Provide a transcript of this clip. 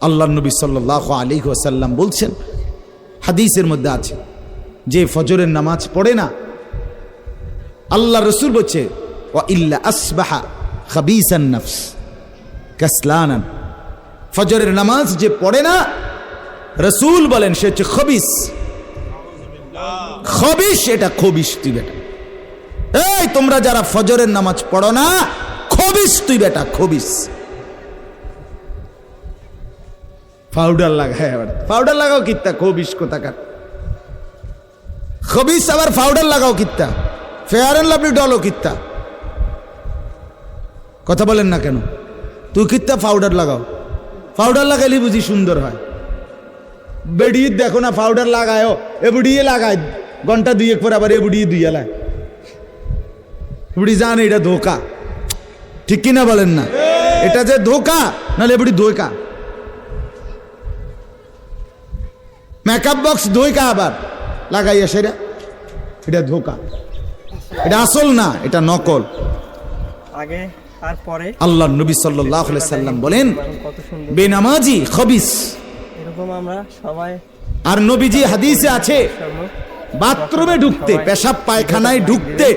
আল্লাহ নবী সাল্লাল্লাহু আলাইহি ওয়াসাল্লাম বলছেন, হাদিসের মধ্যে আছে, যে ফজরের নামাজ পড়ে না, আল্লাহ রসুল বলছে ওয়া ইল্লা আসবাহা খাবিসান নফস কাসলানান, ফজরের নামাজ যে পড়ে না, রসুল বলেন সে হচ্ছে খবিস। খবিস, এটা খবিস তুই বেটা। এই তোমরা যারা ফজরের নামাজ পড়ো না, খবিস তুই বেটা, খবিস। পাউডার লাগায়, আবার পাউডার লাগাও কিত্তা, খবিস কোথাকার খবিস, আবার পাউডার লাগাও কিত্তা, ফেয়ার এন্ড লাভলি ডলও কিত্তা। কথা বলেন না কেন? তুই কিত্তা পাউডার লাগাও, পাউডার লাগাইলে বুঝি সুন্দর হয়। বেড়িয়ে দেখো না পাউডার লাগায়, এ বুড়িয়ে লাগায় ঘন্টা দুই এক পর, আবার এ বুড়িয়ে দুই এলায়, বুড়ি জানে এটা ধোকা, ঠিক কিনা বলেন না? এটা যে ধোকা, নাহলে বুড়ি ধোকা। মেকআপ বক্স ধোকা আবার লাগাইয়া, সেটা এটা ধোকা, এটা আসল না, এটা নকল। আগে আর পরে আল্লাহ নবী সাল্লাল্লাহু আলাইহি সাল্লাম বলেন বেনামাজি খবিস। এরকম আমরা সবাই, আর নবীজি হাদিসে আছে, বাথরুমে ঢুকতে, পেশাব পায়খানায় ঢুকতে